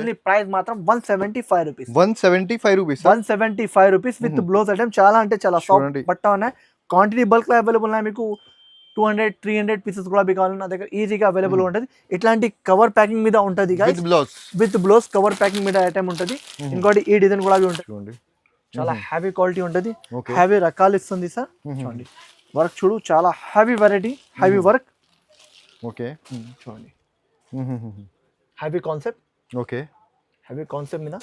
Only price మాత్రం 175 rupees. 175 rupees. 175 rupees with blouse item. చాలా అంటే చాలా సాఫ్ట్ బట్ట ఉన్నాయి. క్వాంటిటీ బల్క్ లో అవైలబుల్ ఉన్నాయి. మీకు 200-300 పీసెస్ కూడా మీకు కావాలి నా దగ్గర ఈజీగా అవైలబుల్ ఉంటుంది. ఇట్లాంటి కవర్ ప్యాకింగ్ మీద ఉంటుంది విత్ బ్లౌజ్ కవర్ ప్యాకింగ్ మీద ఐటమ్ ఉంటుంది. ఇంకోటి ఈ డిజైన్ కూడా ఉంటుంది. చాలా హ్యావీ క్వాలిటీ ఉంటుంది. హ్యావీ రకాలు ఇస్తుంది సార్. చూడండి వర్క్ చూడు, చాలా హ్యావీ వెరైటీ, హ్యావీ వర్క్. ఓకే చూడండి హ్యావీ కాన్సెప్ట్. ఓకే హ్యావీ కాన్సెప్ట్ మీద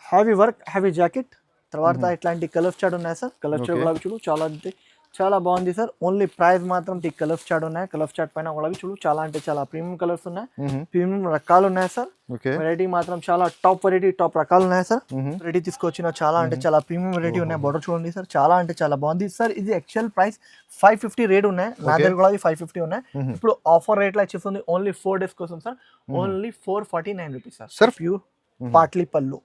హ్యావీ వర్క్, హ్యావీ జాకెట్. తర్వాత ఇట్లాంటి కలర్ చార్ట్ ఉన్నాయి సార్. కలర్ చార్ట్ కూడా చూడు, చాలా అంటే చాలా బాగుంది సార్. ఓన్లీ ప్రైస్ మాత్రం ఈ కలర్ చార్ట్ ఉన్నాయి. కలర్ చార్ట్ పైన కూడా చూడు, చాలా అంటే చాలా ప్రీమియం కలర్స్ ఉన్నాయి. ప్రీమియం రకాలు ఉన్నాయి సార్. వెరైటీ మాత్రం చాలా టాప్ వెరైటీ, టాప్ రకాలు ఉన్నాయి సార్. వెరైటీ తీసుకొచ్చిన చాలా అంటే చాలా ప్రీమియం వెరైటీ ఉన్నాయి. బోర్డర్ చూడండి సార్, చాలా అంటే చాలా బాగుంది సార్. ఇది యాక్చువల్ ప్రైస్ 550 రేట్ ఉన్నాయి. నా దగ్గర కూడా 550 ఉన్నాయి. ఇప్పుడు ఆఫర్ రేట్ లో వచ్చేస్తుంది ఓన్లీ 4 days కోసం sir. Only 449 rupees sir. Pure potli పళ్ళు,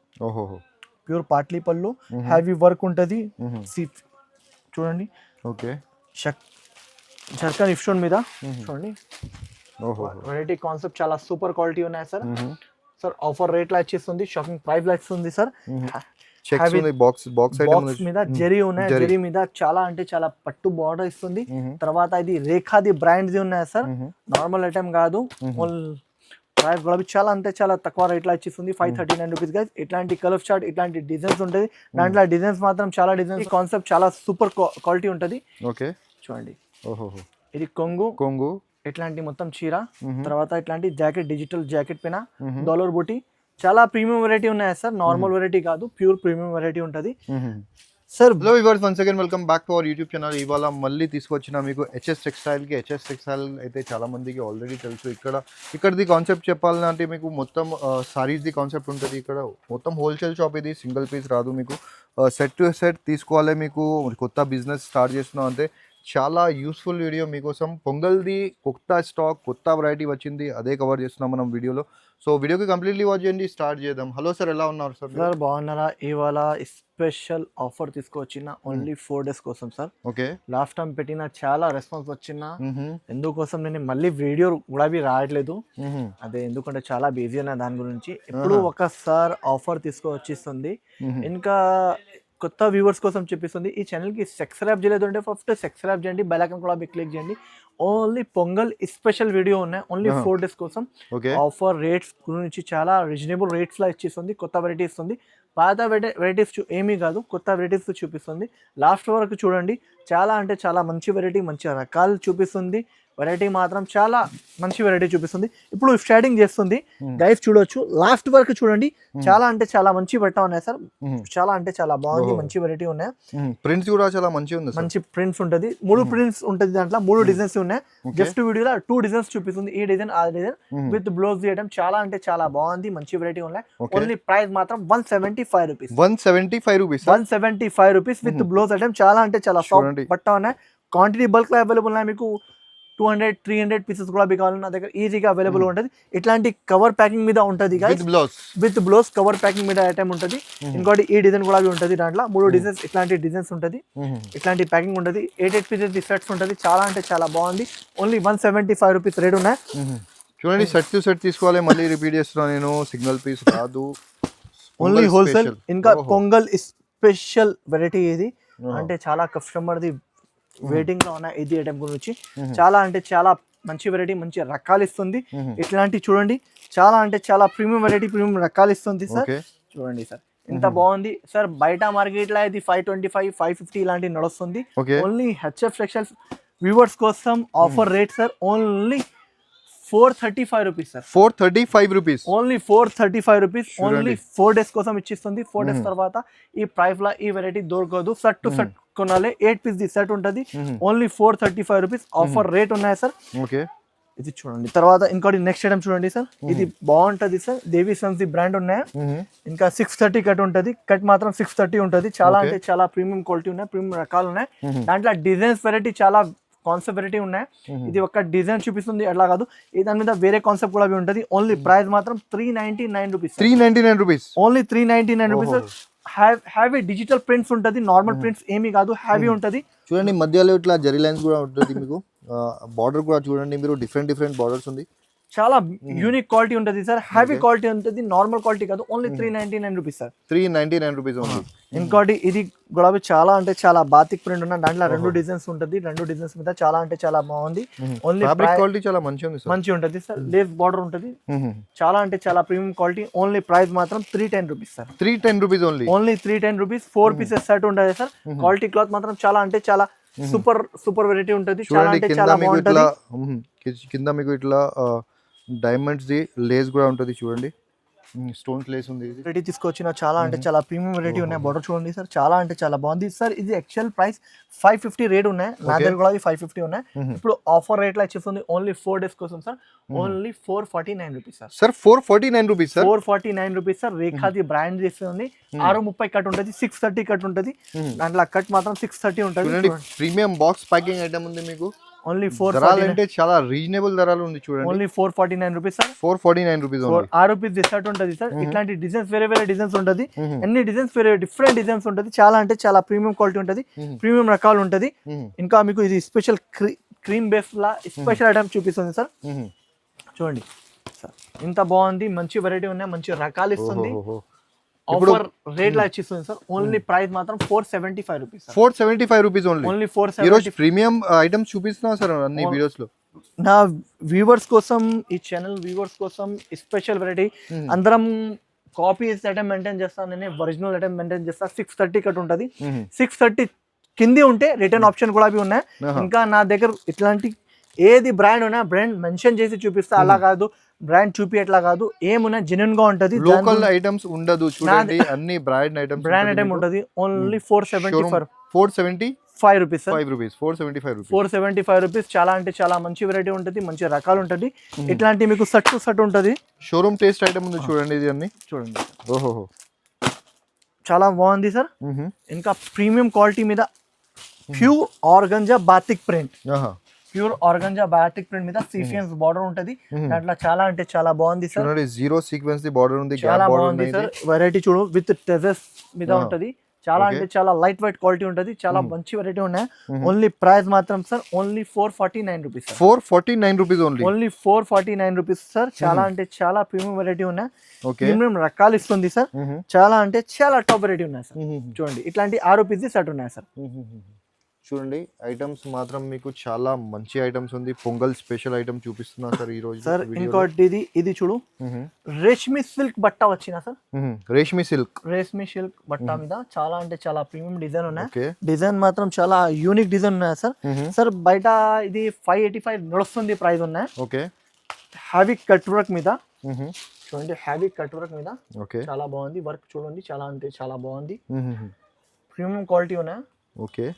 ప్యూర్ పాట్లీ పళ్ళు, హ్యావీ వర్క్ ఉంటుంది. చూడండి ఓకే జర్కన్ ఇఫ్షోన్ మీద చూడండి. వెరైటీ కాన్సెప్ట్ చాలా సూపర్ క్వాలిటీ ఉన్నాయి సార్. సార్ ఆఫర్ రేట్ లో వచ్చేస్తుంది, షాపింగ్ ప్రైస్ లో వస్తుంది సార్. బాక్స్ మీద జెరీ ఉన్నాయి. జెరీ మీద చాలా అంటే చాలా పట్టు బార్డర్ ఇస్తుంది. తర్వాత ఇది రేఖాది బ్రాండ్ ఉన్నాయి సార్. నార్మల్ ఐటమ్ కాదు. ప్రైస్ కూడా చాలా అంటే చాలా తక్కువ రేట్ లో వచ్చేస్తుంది. 539 రూపీస్ గైస్. ఇట్లాంటి కలర్ చార్ట్, ఇట్లాంటి డిజైన్స్ ఉంటుంది. దాంట్లో డిజైన్స్ మాత్రం చాలా డిజైన్స్, కాన్సెప్ట్ చాలా సూపర్ క్వాలిటీ ఉంటుంది. ఓకే చూడండి. ఇది కొంగు ఇట్లాంటి మొత్తం చీర. తర్వాత ఇట్లాంటి జాకెట్, డిజిటల్ జాకెట్ పైన డాలర్ బూటీ. చాలా ప్రీమియం వెరైటీ ఉన్నాయి సార్. నార్మల్ వెరైటీ కాదు, ప్యూర్ ప్రీమియం వెరైటీ ఉంటుంది sir. Hello viewers, once again welcome back to our YouTube channel. ఇవాళ మళ్ళీ తీసుకొచ్చిన మీకు హెచ్ఎస్ టెక్స్టైల్కి. హెచ్ఎస్ టెక్స్టైల్ అయితే చాలా మందికి ఆల్రెడీ తెలుసు. ఇక్కడది కాన్సెప్ట్ చెప్పాలంటే మీకు మొత్తం సారీస్ది కాన్సెప్ట్ ఉంటుంది. ఇక్కడ మొత్తం హోల్సేల్ షాప్. ఇది సింగిల్ పీస్ రాదు మీకు. సెట్ టు సెట్ తీసుకోవాలి. మీకు కొత్త బిజినెస్ స్టార్ట్ చేస్తున్నాం అంటే చాలా యూస్ఫుల్ వీడియో మీకోసం. పొంగల్ది కొత్త స్టాక్, కొత్త వెరైటీ వచ్చింది, అదే కవర్ చేస్తున్నాం మనం వీడియోలో. సో వీడియోకి కంప్లీట్లీ వాచ్ చేయండి. స్టార్ట్ చేద్దాం. హలో సార్, ఎలా ఉన్నారు సార్? సార్ బాగున్నారా? ఇవాళ స్పెషల్ ఆఫర్ తీసుకొచ్చిన ఓన్లీ 4 days కోసం సార్. ఓకే. లాస్ట్ టైం పెట్టిన చాలా రెస్పాన్స్ వచ్చిన, ఎందుకోసం నేను మళ్ళీ వీడియో కూడా రాయట్లేదు. అదే ఎందుకంటే చాలా బిజీ ఉన్న దాని గురించి. ఇప్పుడు ఒకసారి ఆఫర్ తీసుకొచ్చిస్తుంది. ఇంకా కొత్త వ్యూవర్స్ కోసం చెప్పిస్తుంది. ఈ ఛానల్కి సబ్స్క్రైబ్ చేయలేదు అంటే ఫస్ట్ సబ్స్క్రైబ్ చేయండి, బెల్ ఐకాన్ కూడా క్లిక్ చేయండి. ఓన్లీ పొంగల్ స్పెషల్ వీడియో ఉన్నాయి. ఓన్లీ 4 days కోసం. ఆఫర్ రేట్స్ గురించి చాలా రీజనబుల్ రేట్స్ లా ఇచ్చేస్తుంది. కొత్త వెరైటీ ఇస్తుంది. పాత వెరైటీస్ ఏమీ కాదు, కొత్త వెరైటీస్ చూపిస్తుంది. లాస్ట్ వరకు చూడండి. చాలా అంటే చాలా మంచి వెరైటీ, మంచి రకాలు చూపిస్తుంది. వెరైటీ మాత్రం చాలా మంచి వెరైటీ చూపిస్తుంది. ఇప్పుడు స్టార్టింగ్ చేస్తుంది గైస్, చూడొచ్చు. లాస్ట్ వరకు చూడండి. చాలా అంటే చాలా మంచి బట్ట ఉన్నాయి సార్. చాలా అంటే చాలా బాగుంది, మంచి వెరైటీ ఉన్నాయి. ప్రింట్స్ కూడా చాలా మంచి ఉంది. మంచి ప్రింట్స్ ఉంటుంది. 3 ప్రింట్స్ ఉంటుంది. దాంట్లో 3 డిజైన్స్ ఉన్నాయి. జస్ట్ వీడియోలో 2 డిజైన్స్ చూపిస్తుంది. ఈ డిజైన్, ఆ డిజైన్ విత్ బ్లౌజ్ చేయడం. చాలా అంటే చాలా బాగుంది, మంచి వెరైటీ ఉన్నాయి. ఓన్లీ ప్రైస్ మాత్రం 175 rupees. 175 rupees with blouse item. చాలా అంటే చాలా సాఫ్ట్ బట్ట ఉన్నాయి. క్వాంటిటీ బల్క్ లో అవైలబుల్ ఉన్నాయి. మీకు 200-300 పీసెస్ కూడా మీకు కావాలి నా దగ్గర ఈజీగా అవైలబుల్ ఉంటుంది. ఇట్లాంటి కవర్ ప్యాకింగ్ మీద ఉంటుంది విత్ బ్లౌజ్ కవర్ ప్యాకింగ్ మీద ఐటమ్ ఉంటుంది. ఇంకోటి ఈ డిజైన్ కూడా ఉంటుంది. దాంట్లో 3 డిజైన్స్, ఇట్లాంటి డిజైన్స్ ఉంటుంది. ఇట్లాంటి ప్యాకింగ్ ఉంటుంది. 8 పీసెస్ సెట్స్ ఉంటుంది. చాలా అంటే చాలా బాగుంది. ఓన్లీ 175 రూపీస్ రేట్ ఉన్నాయి. చూడండి, సెట్ టు సెట్ తీసుకోవాలి. మళ్ళీ రిపీట్ చేస్తున్నాను నేను, సింగిల్ పీస్ కాదు, ఓన్లీ హోల్సేల్. ఇంకా పొంగల్ స్పెషల్ వెరైటీ ఇది. అంటే చాలా కస్టమర్ది వెయిటింగ్ లో ఉన్న ఇది ఐటమ్ గురించి. చాలా అంటే చాలా మంచి వెరైటీ, మంచి రకాలు ఇస్తుంది. ఇట్లాంటి చూడండి, చాలా అంటే చాలా ప్రీమియం వెరైటీ, ప్రీమియం రకాలు ఇస్తుంది సార్. చూడండి సార్, ఎంత బాగుంది సార్. బయట మార్కెట్ లో ఇది 525-550 ఇలాంటి నడుస్తుంది. ఓన్లీ హెచ్ఎఫ్ టెక్స్టైల్స్ వ్యూవర్స్ కోసం offer rate sir. Only 435 rupees sir. 435 rupees. Only 435 rupees. Only 4 days కోసం ఇచ్చిస్తుంది. 4 days తర్వాత ఈ ప్రైస్ లో ఈ వెరైటీ దొరకదు. సెట్ టు సెట్ కొనాలి. 8 పీస్ ది సెట్ ఉంటుంది. ఓన్లీ 435 రూపీస్ ఆఫర్ రేట్ ఉన్నాయి సార్. ఓకే, ఇది చూడండి. తర్వాత ఇంకోటి నెక్స్ట్ ఐటమ్ చూడండి సార్. ఇది బాగుంటది sir. Devi sons the brand ఉన్నాయి. ఇంకా 630 కట్ ఉంటది. కట్ మాత్రం 630 ఉంటది. చాలా అంటే చాలా ప్రీమియం క్వాలిటీ ఉన్నాయి, ప్రీమియం రకాలు ఉన్నాయి. దాంట్లో డిజైన్స్ వెరైటీ చాలా కాన్సెప్ట్ వెరైటీ ఉన్నాయి. ఇది ఒక డిజైన్ చూపిస్తుంది, అట్లా కాదు. దాని మీద వేరే కాన్సెప్ట్ కూడా ఉంటుంది. ఓన్లీ ప్రైస్ మాత్రం 399 rupees. 399 rupees. Only 399 rupees. Heavy digital prints ఉంటుంది. నార్మల్ ప్రింట్స్ ఏమీ కాదు, హ్యావీ ఉంటుంది. చూడండి, మధ్యలో ఇట్లా జరీ లైన్స్ కూడా ఉంటుంది. మీకు బార్డర్ కూడా చూడండి మీరు, డిఫరెంట్ బార్డర్స్ ఉంది. చాలా యూనిక్ క్వాలిటీ ఉంటుంది సార్, హెవీ క్వాలిటీ ఉంటుంది, నార్మల్ క్వాలిటీ కాదు. Only 399 rupees sir. 399 rupees only. ఇంకోటి ఇది గులాబీ చాలా అంటే చాలా బాతిక్ ప్రింట్ ఉన్న దాంట్లో 2 డిజైన్స్ ఉంటుంది. 2 డిజైన్స్ మీద చాలా అంటే చాలా బాగుంది. ఓన్లీ ఫ్యాబ్రిక్ క్వాలిటీ చాలా మంచిగా ఉంటుంది సార్. లేస్ బార్డర్ ఉంటుంది, చాలా అంటే చాలా ప్రీమియం క్వాలిటీ. ఓన్లీ ప్రైస్ మాత్రం 310 rupees sir. 310 rupees only. Only 310 rupees. 4 pieces set ఉంటుంది సార్. క్వాలిటీ క్లాత్ మాత్రం చాలా అంటే చాలా సూపర్ వెరైటీ ఉంటుంది. చాలా అంటే చాలా బాగుంటుంది. కింద మీకు ఇట్లా డైమండ్స్ ది లేస్ కూడా ఉంటుంది చూడండి, స్టోన్స్ లేస్ ఉంది. వెరైటీ తీసుకొచ్చిన చాలా అంటే చాలా ప్రీమియం వెరైటీ ఉన్నాయి. బార్డర్ చూడండి సార్, చాలా అంటే చాలా బాగుంది సార్. ఇది యాక్చువల్ ప్రైస్ 550 రేట్ ఉన్నాయి, నా దగ్గర కూడా 550 ఉన్నాయి. ఇప్పుడు ఆఫర్ రేట్ లో వచ్చేస్తుంది ఓన్లీ 4 డేస్ కోసం sir. Only 449 rupees sir. Sir 449 rupees sir. 449 rupees sir. రేఖాది బ్రాండ్ చేస్తుంది. 630 కట్ ఉంటుంది, 630 కట్ ఉంటుంది. దాంట్లో కట్ మాత్రం 630 ఉంటుంది. ప్రీమియం బాక్స్ ప్యాకింగ్ ఐటమ్ ఉంది మీకు. ఓన్లీ ధరలు అంటే చాలా రీజనబుల్ ధరలు ఉంది చూడండి. Only 449 rupees sir. 449 rupees only. 6 rupees discount ఉంటుంది సార్. ఇట్లాంటి డిజైన్స్ వేరే డిజైన్స్ ఉంటుంది. అన్ని డిజైన్స్ వేరే డిఫరెంట్ డిజైన్స్ ఉంటుంది. చాలా అంటే చాలా ప్రీమియం క్వాలిటీ ఉంటుంది, ప్రీమియం రకాలు ఉంటుంది. ఇంకా మీకు ఇది స్పెషల్ క్రీమ్ బేస్ లా స్పెషల్ ఐటమ్ చూపిస్తుంది సార్. చూడండి సార్, ఇంత బాగుంది. మంచి వెరైటీ ఉన్నాయి, మంచి రకాలు ఇస్తుంది. ఆఫర్ రేట్ లా ఇస్తుంది సార్. ఓన్లీ ప్రైస్ మాత్రం 475 రూపీస్. 475 rupees only. ఓన్లీ 475. ఈ రోజు ప్రీమియం ఐటమ్స్ చూపిస్తున్నాం సార్ అన్ని వీడియోస్ లో. నా వ్యూవర్స్ కోసం, ఈ ఛానల్ వ్యూవర్స్ కోసం స్పెషల్ వెరైటీ. అందరం కాపీ ఐటమ్ మెయింటైన్ చేస్తాను, నేను ఒరిజినల్ ఐటమ్ మెయింటైన్ చేస్తాను. 630 కట్ ఉంటుంది. 630 కింది ఉంటే రిటర్న్ ఆప్షన్ కూడా ఉన్నాయి. ఇంకా నా దగ్గర ఇట్లాంటి ఏది బ్రాండ్ ఉన్నా బ్రాండ్ మెన్షన్ చేసి చూపిస్తా, అలా కాదు బ్రాండ్ చూపియట్లా కాదు. ఏమున్నా జెన్యూన్ గా ఉంటది. లోకల్ ఐటమ్స్ ఉండదు చూడండి, అన్ని బ్రాండ్ ఐటమ్ ఉంటది. Only 475 rupees sir. 475 రూపీస్. చాలా అంటే చాలా మంచి వెరైటీ ఉంటుంది, మంచి రకాలు ఉంటుంది. ఇట్లాంటి మీకు సెట్ ఉంటుంది. షోరూమ్ టేస్ట్ ఐటమ్ ఉంది చూడండి, ఇది అన్ని చూడండి. ఓహో, చాలా బాగుంది సార్. ఇంకా ప్రీమియం క్వాలిటీ మీద pure organza batik print. Pure organza batik print మీద సీక్వెన్స్ బార్డర్ ఉంటది. దాంట్లో చాలా అంటే చాలా బాగుంది సార్. చూడండి, జీరో సీక్వెన్స్ ది బార్డర్ ఉంది, చాలా బాగుంది సార్. వెరైటీ చూడు, విత్ టెజెస్ మీద ఉంటది. చాలా అంటే చాలా లైట్ వెయిట్ క్వాలిటీ ఉంటది. చాలా మంచి వెరైటీ ఉన్నాయి. ఓన్లీ ప్రైస్ మాత్రం sir only 449 rupees. 449 rupees only. Only 449 rupees sir. చాలా అంటే చాలా ప్రీమియం వెరైటీ ఉన్నాయి. ప్రీమియం రకాలు ఇస్తుంది సార్. చాలా అంటే చాలా టాప్ వెరైటీ ఉన్నాయి సార్. చూడండి, ఇట్లాంటి 6 రూపీస్ సెట్ ఉన్నాయి సార్. చూడండి, ఐటమ్స్ మాత్రం మీకు చాలా మంచి ఐటమ్స్ ఉంది. పొంగల్ స్పెషల్ ఐటమ్ చూపిస్తున్నా సార్ ఈ రోజు సార్. ఇంకోటి ఇది చూడు, రేష్మి సిల్క్ బట్ట వచ్చిన సార్. రేష్మి సిల్క్ బట్ట మీద చాలా అంటే చాలా ప్రీమియం డిజైన్ ఉన్నాయి. డిజైన్ మాత్రం చాలా యూనిక్ డిజైన్ ఉన్నాయి సార్. సార్ బయట ఇది 585 నడుస్తుంది ప్రైస్ ఉన్నాయి. ఓకే, హ్యావీ కట్ వర్క్ మీద చూడండి. హ్యావీ కట్ వర్క్ మీద చాలా బాగుంది. వర్క్ చూడండి, చాలా అంటే చాలా బాగుంది. ప్రీమియం క్వాలిటీ ఉన్నాయి. ఓకే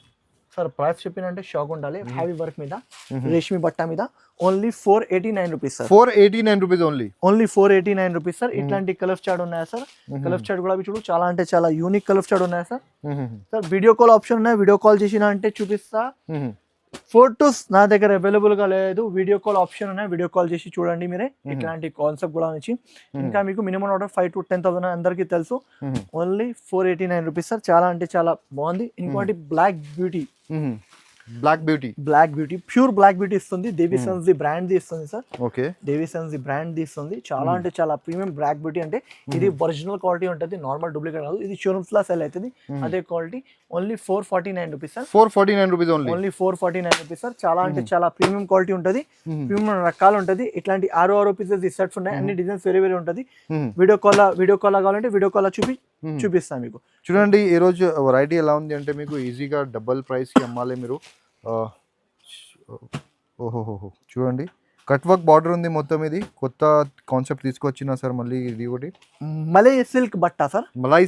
సార్, ప్రైస్ చెప్పినంటే షాక్ ఉండాలి. హ్యావీ వర్క్ మీద రేష్మి బట్ట మీద only 489 rupees sir. 489 rupees only. Only 489 rupees sir. ఇట్లాంటి కలర్ చార్ట్ ఉన్నాయా సార్? కలర్ చార్ట్ కూడా చూడు, చాలా అంటే చాలా యూనిక్ కలర్ చార్ట్ ఉన్నాయా sir. Sir video call option ఉన్నాయి. వీడియో కాల్ చేసిన అంటే చూపిస్తా. ఫోటోస్ నా దగ్గర అవైలబుల్ గా లేదు. వీడియో కాల్ ఆప్షన్ ఉన్నాయి, వీడియో కాల్ చేసి చూడండి మీరే. ఇట్లాంటి కాన్సెప్ట్ కూడా నుంచి ఇంకా మీకు మినిమం ఆర్డర్ 5 to 10,000 అందరికి తెలుసు. Only 489 rupees sir. చాలా అంటే చాలా బాగుంది. ఇంకోటి black beauty pure black beauty ఇస్తుంది. దేవి సన్స్ ది బ్రాండ్ ది ఇస్తుంది సార్. Okay, Devi sons the brand ది ఇస్తుంది. చాలా అంటే చాలా ప్రీమియం బ్లాక్ బ్యూటీ. అంటే ఇది ఒరిజినల్ క్వాలిటీ ఉంటుంది, నార్మల్ డూప్లికేట్ కాదు. ఇది షోరూమ్స్ లా సెల్ అవుతుంది అదే quality. Only 449 rupees sir. 449 rupees only. Only 449 rupees sir. చాలా అంటే చాలా ప్రీమియం క్వాలిటీ ఉంటుంది, ప్రీమియం రకాలు ఉంటుంది. ఇట్లాంటి 6 పీసెస్ సెట్స్ ఉన్నాయి. అన్ని డిజైన్స్ వేరే ఉంటుంది. వీడియో కాల్ కావాలంటే వీడియో కాల్ చూపిస్తాను మీకు. చూడండి, ఈ రోజు వెరైటీ ఎలా ఉంది అంటే మీకు ఈజీగా డబుల్ ప్రైస్ కి అమ్మాలి మీరు. ఓహోహో, చూడండి, కట్ వర్క్ బార్డర్ ఉంది మొత్తం. ఇది కొత్త కాన్సెప్ట్ తీసుకొచ్చినా సార్. మళ్ళీ ఇది ఒకటి మలై సిల్క్ బట్ట సార్. మలై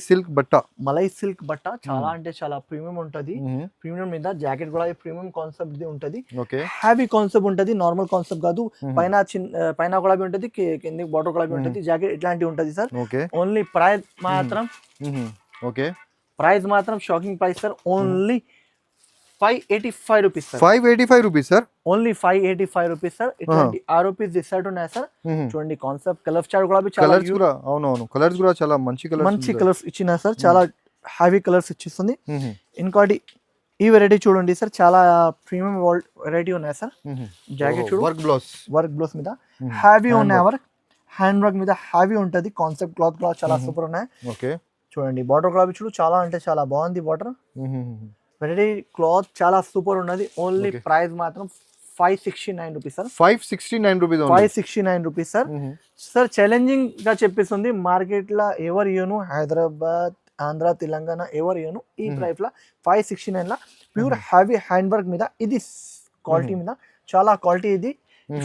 సిల్క్ బట్ట చాలా అంటే చాలా ప్రీమియం ఉంటది. ప్రీమియం మీద జాకెట్ కూడా ప్రీమియం కాన్సెప్ట్ ది ఉంటది. ఓకే, హ్యావీ కాన్సెప్ట్ ఉంటది, నార్మల్ కాన్సెప్ట్ కాదు. పైన కూడా ఉంటది, కింద బార్డర్ కూడా ఉంటది. జాకెట్ ఇట్లాంటివి ఉంటది సార్. ఓకే, ఓన్లీ ప్రైస్ మాత్రం ఓకే, ప్రైస్ మాత్రం shocking price sir. Only 585 rupees sir. 585 rupees sir. Only 585 rupees sir. ఇట్లాంటి 6 రూపీస్ డిస్కౌంట్ ఉన్నాయి సార్. చూడండి, కాన్సెప్ట్ కలర్ చార్ట్ కూడా చాలా అవునవును, కలర్స్ కూడా చాలా మంచి కలర్స్ ఇచ్చిన సార్. చాలా హ్యావీ కలర్స్ ఇచ్చిస్తుంది. ఇంకోటి ఈ వెరైటీ చూడండి సార్, చాలా ప్రీమియం వెరైటీ ఉన్నాయి సార్. జాకెట్ చూడు, వర్క్ బ్లౌజ్ వర్క్ బ్లౌజ్ మీద హ్యావీ ఉన్నాయి, వర్క్ హ్యాండ్ వర్క్ మీద హ్యావీ ఉంటుంది. కాన్సెప్ట్ క్లాత్ చాలా సూపర్ ఉన్నాయి. ఓకే చూడండి బార్డర్ క్లాత్ చూడు, చాలా అంటే చాలా బాగుంది బార్డర్. వెరైటీ క్లాత్ చాలా సూపర్ ఉన్నది. ఓన్లీ ప్రైస్ మాత్రం 569 rupees sir. 569 rupees 569 rupees sir. Sir challenging గా చెప్పిస్తుంది, మార్కెట్ లో ఎవరు ఇయ్యను, హైదరాబాద్, ఆంధ్ర, తెలంగాణ ఎవరు ఇయ్యను ఈ ప్రైస్ లా 569 లా ప్యూర్ హ్యావీ హ్యాండ్ వర్క్ మీద. ఇది క్వాలిటీ మీద చాలా క్వాలిటీ. ఇది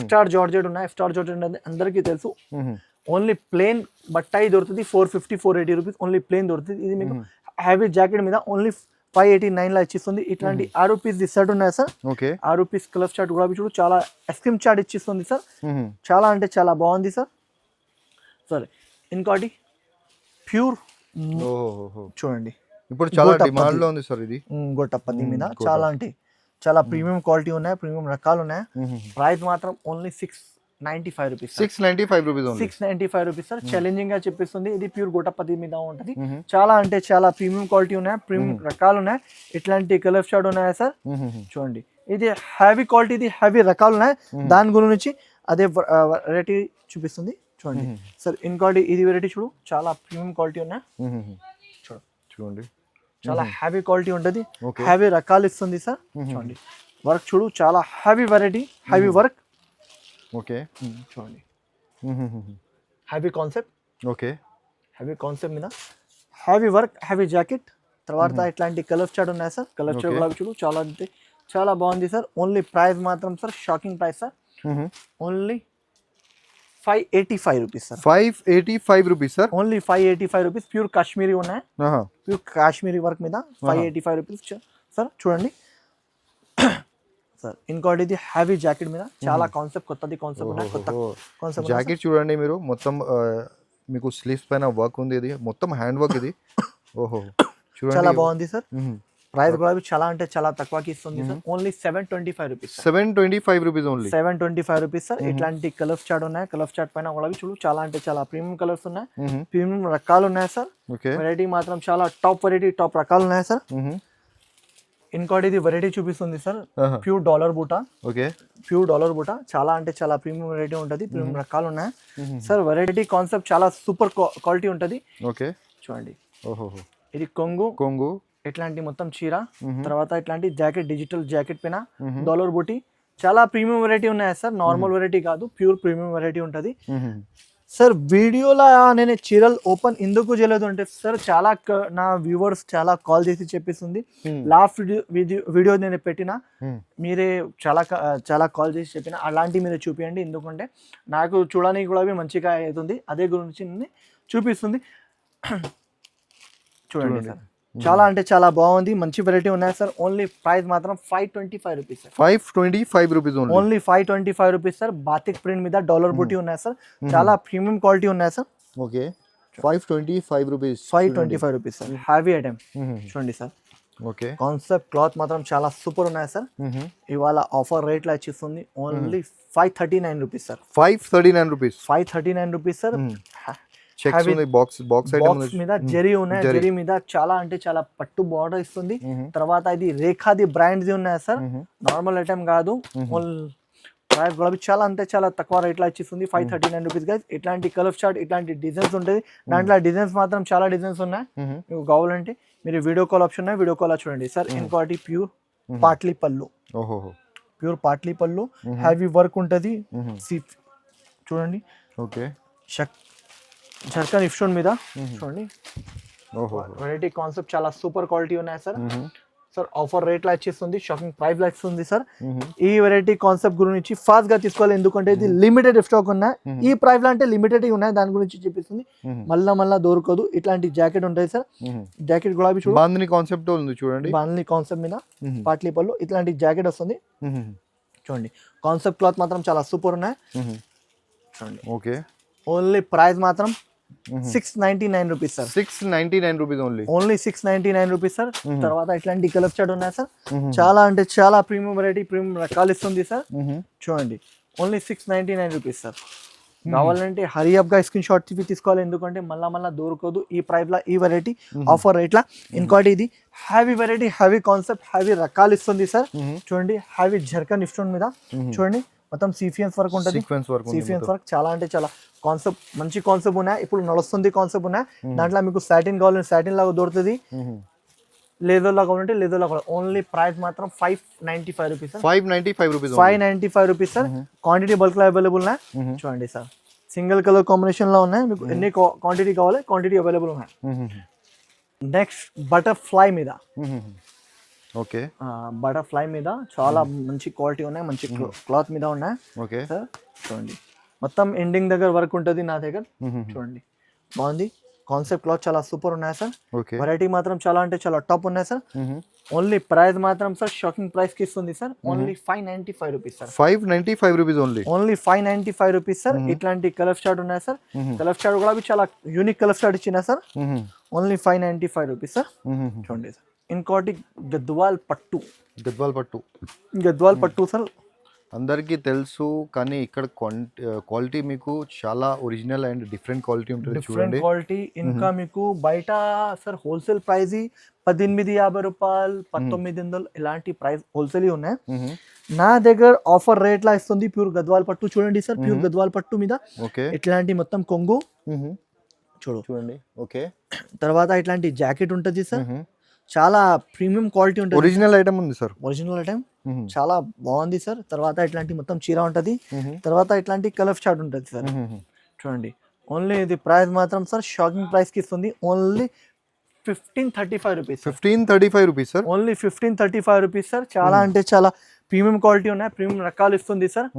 స్టార్ జార్జెట్ ఉన్నాయి, స్టార్ జార్జెట్ ఉన్నది అందరికీ తెలుసు. ఓన్లీ ప్లేన్ బట్ట దొరుకుతుంది 450-480 రూపీస్ ఓన్లీ ప్లేన్ దొరుకుతుంది. ఇది మీకు హ్యావీ జాకెట్ మీద ఓన్లీ 589 లా ఇచ్చిస్తుంది. ఇట్లాంటి 6 పీస్ షర్ట్ ఉన్నాయి సార్. 6 పీస్ కలర్ చార్ట్ కూడా చూడు, చాలా ఐస్ క్రీమ్ చార్ట్ ఇచ్చిస్తుంది సార్. చాలా అంటే చాలా బాగుంది సార్. సరే ఇంకోటి ప్యూర్ చూడండి, ఇప్పుడు చాలా డిమాండ్ లో ఉంది సార్. ఇది గొట్టపత్తి మీద చాలా అంటే చాలా ప్రీమియం క్వాలిటీ ఉన్నాయి, ప్రీమియం రకాలు ఉన్నాయి. ప్రైస్ మాత్రం only 695 rupees. 695 rupees 695 rupees sir. Challenging గా చెప్పిస్తుంది. ఇది ప్యూర్ గొట్టపత్తి మీద ఉంటుంది. చాలా అంటే చాలా ప్రీమియం క్వాలిటీ ఉన్నాయి, ప్రీమియం రకాలు ఉన్నాయి. ఇట్లాంటి కలర్ షార్ట్ ఉన్నాయా సార్. చూడండి ఇది హ్యావీ క్వాలిటీ, ఇది హ్యావీ రకాలు ఉన్నాయి. దాని గురించి అదే వెరైటీ చూపిస్తుంది. చూడండి సార్ ఇంకోటి ఇది వెరైటీ చూడు, చాలా ప్రీమియం క్వాలిటీ ఉన్నాయి. చూడండి చాలా హ్యావీ క్వాలిటీ ఉంటుంది, హ్యావీ రకాలు ఇస్తుంది సార్. చూడండి వర్క్ చూడు, చాలా హ్యావీ వెరైటీ, హ్యావీ వర్క్. ఓకే చూడండి హ్యావీ కాన్సెప్ట్. ఓకే హ్యావీ కాన్సెప్ట్ మీద హ్యావీ వర్క్, హ్యావీ జాకెట్. తర్వాత ఇట్లాంటి కలర్ చార్ట్ ఉన్నాయి సార్. కలర్ చార్ట్ కూడా చూడు, చాలా అంటే చాలా బాగుంది సార్. ఓన్లీ ప్రైస్ మాత్రం sir shocking price sir. Only 585 rupees sir. 585 rupees sir. Only 585 rupees. Pure Kashmiri ఉన్నాయి, ప్యూర్ కాశ్మీరీ వర్క్ మీద 585 రూపీస్ సార్. చూడండి సార్ ఇంకోటి ఇది హ్యావీ జాకెట్ మీద చాలా కాన్సెప్ట్, కొత్తది కాన్సెప్ట్ ఉన్నాయి. కొత్త కాన్సెప్ట్ జాకెట్ చూడండి మీరు, మొత్తం మీకు స్లీవ్స్ పైన వర్క్ ఉంది. ఇది మొత్తం హ్యాండ్ వర్క్ ఇది. ఓహో చూడండి చాలా బాగుంది సార్. ప్రైస్ కూడా చాలా అంటే చాలా తక్కువకి ఇస్తుంది sir. Only 725 rupees. 725 rupees only. 725 rupees sir. ఇట్లాంటి కలర్స్ చార్ట్ ఉన్నాయి. కలర్స్ చార్ట్ పైన కూడా చూడు, చాలా అంటే చాలా ప్రీమియం కలర్స్ ఉన్నాయి, ప్రీమియం రకాలు ఉన్నాయి సార్. వెరైటీ మాత్రం చాలా టాప్ వెరైటీ, టాప్ రకాలు ఉన్నాయి సార్. ఇంకోటి ఇది వెరైటీ చూపిస్తుంది సార్, ప్యూర్ డాలర్ బూటా. ఓకే ప్యూర్ డాలర్ బూటా చాలా అంటే చాలా ప్రీమియం వెరైటీ ఉంటుంది, ప్రీమియం రకాలు ఉన్నాయి సార్. వెరైటీ కాన్సెప్ట్ చాలా సూపర్ క్వాలిటీ ఉంటుంది. ఓకే చూడండి ఓహో ఇది కొంగు కొంగు ఇట్లాంటి మొత్తం చీర. తర్వాత ఇట్లాంటి జాకెట్, డిజిటల్ జాకెట్ పైన డాలర్ బూటీ. చాలా ప్రీమియం వెరైటీ ఉన్నాయి సార్, నార్మల్ వెరైటీ కాదు, ప్యూర్ ప్రీమియం వెరైటీ ఉంటుంది సార్. వీడియోలో నేను చీరలు ఓపెన్ ఎందుకు చేయలేదు అంటే సార్, చాలా నా వ్యూవర్స్ చాలా కాల్ చేసి చెప్పిస్తుంది. లాస్ట్ వీడియో నేను పెట్టిన మీరే చాలా కాల్ చేసి చెప్పిన అలాంటివి మీరు చూపించండి, ఎందుకంటే నాకు చూడడానికి కూడా మంచిగా అవుతుంది, అదే గురించి చూపిస్తుంది. చూడండి సార్ చాలా అంటే చాలా బాగుంది, మంచి వెరైటీ ఉన్నాయి సార్. ఓన్లీ ప్రైస్ మాత్రం 525 rupees. 525 rupees only 525 rupees sir. Batik print మీద డాలర్ బూటీ ఉన్నాయి సార్, చాలా ప్రీమియం క్వాలిటీ ఉన్నాయి sir. Okay 525 rupees. 525 rupees sir. Heavy item చూడండి సార్. ఓకే కాన్సెప్ట్ క్లాత్ మాత్రం చాలా సూపర్ ఉన్నాయి సార్. ఇవాళ ఆఫర్ రేట్ లా ఇచ్చిస్తుంది. Only 539 rupees sir. 539 rupees. 539 rupees sir. Box మీద జరీ ఉన్నాయి, జరీ మీద చాలా అంటే చాలా పట్టు బార్డర్ ఇస్తుంది. తర్వాత ఇది రేఖాది బ్రాండ్స్ ఉన్నాయి సార్, నార్మల్ ఐటమ్ కాదు. ప్రైస్ కూడా చాలా అంటే చాలా తక్కువ రేట్ లా ఇచ్చిస్తుంది. 539 రూపీస్ గైస్. ఇట్లాంటి కలర్ చార్ట్, ఇట్లాంటి డిజైన్స్ ఉంటుంది. దాంట్లో డిజైన్స్ మాత్రం చాలా డిజైన్స్ ఉన్నాయి. మీకు కావాలంటే మీరు వీడియో కాల్ ఆప్షన్ ఉన్నాయి, వీడియో కాల్ చూడండి సార్. ఇంకోటి ప్యూర్ పాట్లీ పళ్ళు. ప్యూర్ పాట్లీ పళ్ళు, హ్యావీ వర్క్ ఉంటుంది. చూడండి ఓకే జర్కన్ ఇఫ్షోన్ మీద చూడండి. వెరైటీ కాన్సెప్ట్ చాలా సూపర్ క్వాలిటీ ఉన్నాయి సార్. సార్ ఆఫర్ రేట్ లా ఇచ్చేస్తుంది, షాపింగ్ ప్రైస్ లా ఇస్తుంది సార్. ఈ వెరైటీ కాన్సెప్ట్ గురించి ఫాస్ట్ గా తీసుకోవాలి, ఎందుకంటే ఇది లిమిటెడ్ స్టాక్ ఉన్నాయి. ఈ ప్రైస్ లా అంటే లిమిటెడ్ ఉన్నాయి, దాని గురించి చూపిస్తుంది. మళ్ళా దొరకదు. ఇట్లాంటి జాకెట్ ఉంటుంది సార్. జాకెట్ గులాబీ చూడండి, బాందిని కాన్సెప్ట్ ఉంది చూడండి. బాందిని కాన్సెప్ట్ మీద పాట్లీ పళ్ళు ఇట్లాంటి జాకెట్ వస్తుంది. చూడండి కాన్సెప్ట్ క్లాత్ మాత్రం చాలా సూపర్ ఉన్నాయి. చూడండి ఓకే ఓన్లీ ప్రైస్ మాత్రం 699 rupees sir. 699 rupees only. Only 699 rupees sir. తర్వాత ఇట్లాంటి కలర్ చార్ట్ ఉన్నాయి సార్. చాలా అంటే చాలా ప్రీమియం వెరైటీ, ప్రీమియం రకాలు ఇస్తుంది సార్. చూడండి ఓన్లీ 699 రూపీస్ సార్. కావాలంటే హరీ అప్ గా స్క్రీన్ షాట్ తీసుకోవాలి, ఎందుకంటే మళ్ళా దొరకదు ఈ ప్రైస్ లా, ఈ వెరైటీ ఆఫర్ రేట్ లా. ఇంకోటి ఇది హ్యావీ వెరైటీ, హ్యావీ కాన్సెప్ట్, హ్యావీ రకాలు ఇస్తుంది సార్. చూడండి హ్యావీ జర్కన్ ఇస్తుంది మీద, చూడండి మొత్తం సీక్వెన్స్ వర్క్ ఉంటుంది. సీక్వెన్స్ వర్క్ చాలా అంటే చాలా కాన్సెప్ట్, మంచి కాన్సెప్ట్ ఉన్నాయి, ఇప్పుడు నడుస్తుంది కాన్సెప్ట్ ఉన్నాయి. దాంట్లో మీకు సాటిన్ కావాలంటే సాటిన్ లాగా దొరుకుతుంది, లేదర్ లాగా ఉంటే లేదర్ లాగా. ఓన్లీ ప్రైస్ మాత్రం 595 rupees. 595 rupees sir. Quantity bulk లో అవైలబుల్ ఉన్నాయి. చూడండి సార్ సింగిల్ కలర్ కాంబినేషన్ లో ఉన్నాయి, మీకు ఎన్ని క్వాంటిటీ కావాలి క్వాంటిటీ అవైలబుల్ ఉన్నాయి. నెక్స్ట్ బటర్ఫ్లై మీద, ఓకే బటర్ఫ్లై మీద చాలా మంచి క్వాలిటీ ఉన్నాయి, మంచి క్లాత్ మీద ఉన్నాయి. ఓకే సార్ చూడండి మొత్తం ఎండింగ్ దగ్గర వర్క్ ఉంటుంది నా దగ్గర. చూడండి బాగుంది కాన్సెప్ట్, క్లాత్ చాలా సూపర్ ఉన్నాయి సార్. వెరైటీ మాత్రం చాలా అంటే చాలా టాప్ ఉన్నాయి సార్. ఓన్లీ ప్రైస్ మాత్రం సార్ షాకింగ్ ప్రైస్ కి ఇస్తుంది sir. Only 595 rupees sir. 595 rupees only 595 rupees sir. ఇట్లాంటి కలర్ స్టార్ట్ ఉన్నాయి సార్. కలర్ స్టార్ట్ కూడా చాలా యూనిక్ కలర్ స్టార్ట్ ఇచ్చిన సార్. Only 595 rupees sir. చూడండి సార్ ఇంకోటి గద్వాల్ పట్టు సార్. అందరికీ తెలుసు, కానీ ఇక్కడ క్వాలిటీ మీకు చాలా ఒరిజినల్ అండ్ డిఫరెంట్ క్వాలిటీ ఉంటుంది. చూడండి క్వాలిటీ ఇంకా మీకు బయట సార్ హోల్సేల్ ప్రైస్ 1850 రూపాయలు, 1900 ఇలాంటి ప్రైస్ హోల్సేల్ ఉన్నాయి. నా దగ్గర ఆఫర్ రేట్ లా ఇస్తుంది ప్యూర్ గద్వాల్ పట్టు. చూడండి సార్ ప్యూర్ గద్వాల్ పట్టు మీద ఇట్లాంటి మొత్తం కొంగు చూడండి. ఓకే తర్వాత ఇట్లాంటి జాకెట్ ఉంటుంది సార్, చాలా ప్రీమియం క్వాలిటీ ఉంటుంది. ఒరిజినల్ ఐటమ్ ఉంది సార్, ఒరిజినల్ ఐటమ్ చాలా బాగుంది సార్. తర్వాత ఇట్లాంటి మొత్తం చీర ఉంటుంది, తర్వాత ఇట్లాంటి కలర్ షార్ట్ ఉంటుంది సార్. చూడండి ఓన్లీ ఇది ప్రైస్ మాత్రం సార్ షాకింగ్ ప్రైస్ కి ఇస్తుంది. Only 1535 rupees. 1535 rupees sir. Only 1535 rupees sir. చాలా అంటే చాలా ప్రీమియం క్వాలిటీ ఉన్నాయి, ప్రీమియం రకాలు ఇస్తుంది సార్.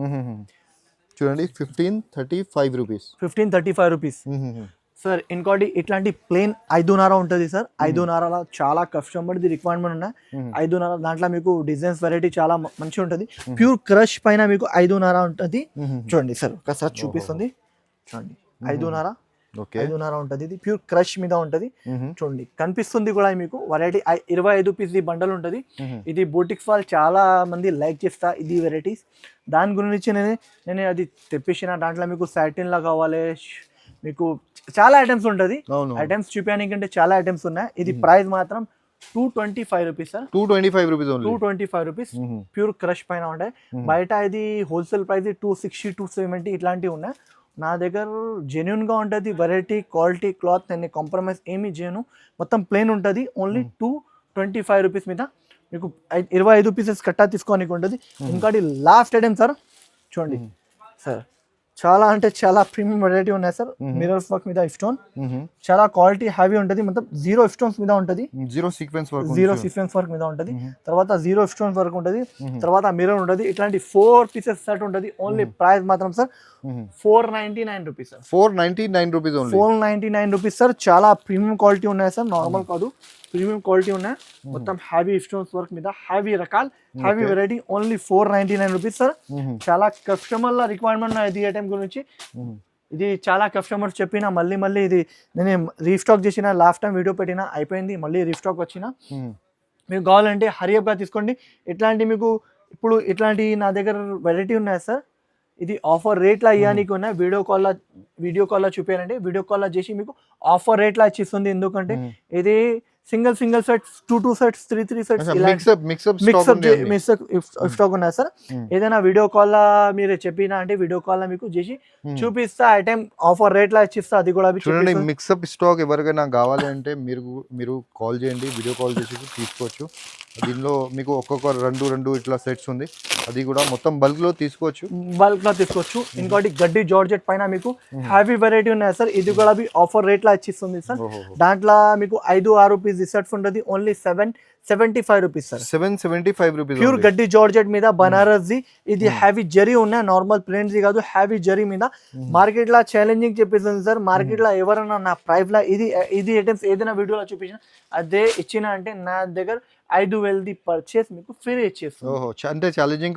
చూడండి 1535 రూపీస్. 1535 rupees sir. ఇంకోటి ఇట్లాంటి ప్లేన్ 5.5 ఉంటుంది సార్. 5.5 చాలా కస్టమర్ది రిక్వైర్మెంట్ ఉన్నాయి. 5.5 దాంట్లో మీకు డిజైన్స్ వెరైటీ చాలా మంచిగా ఉంటుంది. ప్యూర్ క్రష్ పైన మీకు 5.5 ఉంటుంది. చూడండి సార్ ఒకసారి చూపిస్తుంది. చూడండి 5.5 ఉంటుంది. ఇది ప్యూర్ క్రష్ మీద ఉంటుంది. చూడండి కనిపిస్తుంది కూడా మీకు. వెరైటీ 25 పీస్ బండల్ ఉంటుంది. ఇది బూటిక్ ఫాల్ చాలా మంది లైక్ చేస్తా ఇది వెరైటీస్. దాని గురించి నేను అది తెప్పించిన. దాంట్లో మీకు సాటిన్ లా కావాలి, మీకు చాలా ఐటమ్స్ ఉంటుంది. ఐటమ్స్ చూపించడానికంటే చాలా ఐటమ్స్ ఉన్నాయి. ఇది ప్రైస్ మాత్రం 225 rupees sir. 225 rupees pure crush పైన ఉంటాయి. బయట ఇది హోల్సేల్ ప్రైస్ 260, 270 ఇట్లాంటివి ఉన్నాయి. నా దగ్గర జెన్యున్ గా ఉంటుంది వెరైటీ, క్వాలిటీ, క్లాత్ నేను కాంప్రమైజ్ ఏమి చేయను. మొత్తం ప్లేన్ ఉంటుంది. ఓన్లీ 225 రూపీస్ మీద మీకు 25 పీసెస్ కట్టా తీసుకోనికి ఉంటుంది. ఇంకోటి లాస్ట్ ఐటమ్ సార్. చూడండి సార్ చాలా అంటే చాలా ప్రీమియం వెరైటీ ఉన్నాయి సార్. మిర్రర్ వర్క్ మీద స్టోన్, చాలా క్వాలిటీ హ్యావీ ఉంటుంది. మొత్తం 0 స్టోన్స్ మీద ఉంటుంది, 0 సీక్వెన్స్ వర్క్ మీద ఉంటుంది. తర్వాత 0 స్టోన్స్ వర్క్ ఉంటుంది. తర్వాత మిర్రర్ ఉంటుంది. ఇట్లాంటి 4 పీసెస్ సెట్ ఉంటుంది. ఓన్లీ ప్రైస్ మాత్రం sir 499 rupees sir. 499 rupees sir. చాలా ప్రీమియం క్వాలిటీ ఉన్నాయి సార్, నార్మల్ కాదు, ప్రీమియం క్వాలిటీ ఉన్నాయి. మొత్తం హ్యావీ స్టోన్స్ వర్క్ మీద హ్యావీ రకాలు, హ్యావీ వెరైటీ. Only 499 rupees sir. చాలా కస్టమర్ల రిక్వైర్మెంట్ ఇది ఐటమ్ గురించి. ఇది చాలా కస్టమర్స్ చెప్పిన మళ్ళీ ఇది నేను రీస్టాక్ చేసిన. లాస్ట్ టైం వీడియో పెట్టిన అయిపోయింది, మళ్ళీ రీస్టాక్ వచ్చిన. మీకు కావాలంటే హరియప్గా తీసుకోండి. ఇట్లాంటి మీకు ఇప్పుడు ఇట్లాంటి నా దగ్గర వెరైటీ ఉన్నాయి సార్. ఇది ఆఫర్ రేట్లా ఇవ్వడానికి ఉన్నాయి. వీడియో కాల్లో చూపించాలంటే వీడియో కాల్లో చేసి మీకు ఆఫర్ రేట్లా ఇచ్చిస్తుంది. ఎందుకంటే ఇది single sets, 2 sets, 3 sets mixup stock ఉన్నాయి సార్. ఏదైనా వీడియో కాల్ మీరు చెప్పినా అంటే వీడియో కాల్ మీకు చేసి చూపిస్తా. ఐటమ్ ఆఫర్ రేట్ లా ఇచ్చిస్తా. అది కూడా చూడండి. మిక్సప్ స్టాక్ ఎవరికైనా కావాలి అంటే మీరు కాల్ చేయండి, వీడియో కాల్ చేసి తీసుకోవచ్చు. దీనిలో మీకు ఒక్కొక్క రెండు ఇట్లా సెట్స్ ఉంది. అది కూడా మొత్తం బల్క్ లో తీసుకోవచ్చు. ఇంకోటి గడ్డి జార్జెట్ పైన మీకు హ్యావీ వెరైటీ ఉన్నాయి సార్. ఇది కూడా ఆఫర్ రేట్ లా ఇచ్చిస్తుంది సార్. దాంట్లో మీకు 5-6 పీస్ సెట్స్ ఉంటుంది. Only 775 rupees sir. 775 rupees pure గడ్డి జార్జెట్ మీద బనారస్ ది. ఇది హ్యావీ జరీ ఉన్నాయి, నార్మల్ ప్లేన్స్ కాదు, హ్యావీ జరీ మీద. మార్కెట్ లా ఛాలెంజింగ్ చెప్పేస్తుంది సార్. మార్కెట్ లో ఎవరైనా నా ప్రైస్ లా ఇది ఐటమ్స్ ఏదైనా వీడియోలో చూపించిన అదే ఇచ్చిన అంటే నా దగ్గర 5,000 పర్చేస్ మీకు ఫ్రీ ఇచ్చేస్తుంది. అంటే ఛాలెంజింగ్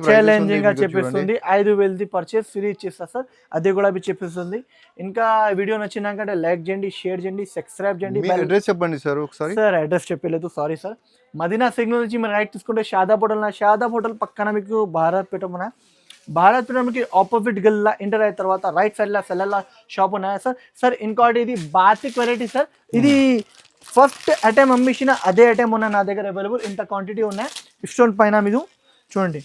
గా చెప్పేస్తుంది. 5,000 పర్చేస్ ఫ్రీ ఇచ్చేస్తా సార్. అది కూడా చెప్పేస్తుంది. ఇంకా వీడియో నచ్చినాకంటే లైక్ చేయండి, షేర్ చేయండి, సబ్స్క్రైబ్ చేయండి. అడ్రస్ చెప్పండి సార్ ఒకసారి. సార్ అడ్రస్ చెప్పలేదు, సారీ సార్. మదీనా సిగ్నల్ నుంచి మీరు రైట్ తీసుకుంటే షాదాబ్ హోటల్ పక్కన మీకు భారత్ పేట భారతపురంకి ఆపోజిట్ గల్లా ఎంటర్ అయిన తర్వాత రైట్ సైడ్ లా సెల్లర్ల షాప్ ఉన్నాయా సార్. సార్ ఇంకోటి ఇది బాతిక్ వెరైటీ సార్. ఇది ఫస్ట్ ఐటమ్ అమ్మించిన అదే ఐటమ్ ఉన్నాయి నా దగ్గర అవైలబుల్. ఇంత క్వాంటిటీ ఉన్నాయి. స్టోన్ పైన మీరు చూడండి,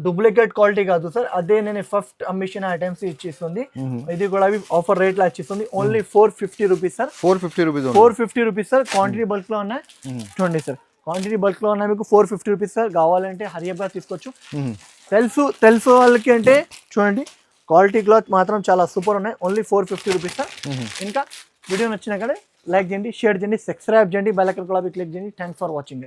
డూప్లికేట్ క్వాలిటీ కాదు సార్, అదే నేను ఫస్ట్ అమ్మించిన ఐటమ్స్ ఇచ్చిస్తుంది. ఇది కూడా ఆఫర్ రేట్ లా ఇచ్చిస్తుంది. Only 450 rupees sir. 450 rupees 450 rupees sir. Quantity bulk లో ఉన్నాయి. చూడండి సార్, క్వాంటిటీ బల్క్ లో ఉన్నాయి. మీకు 450 రూపీస్ సార్. కావాలంటే హరియప్గా తీసుకోవచ్చు. తెలుసు వాళ్ళకి అంటే చూడండి, క్వాలిటీ క్లాత్ మాత్రం చాలా సూపర్ ఉన్నాయి. Only 450 rupees sir. ఇంకా వీడియో నచ్చినా కానీ లైక్ చేయండి, షేర్ చేయండి, సబ్స్క్రైబ్ చేయండి, బెల్ ఐకాన్ కూడా క్లిక్ చేయండి. Thanks for watching.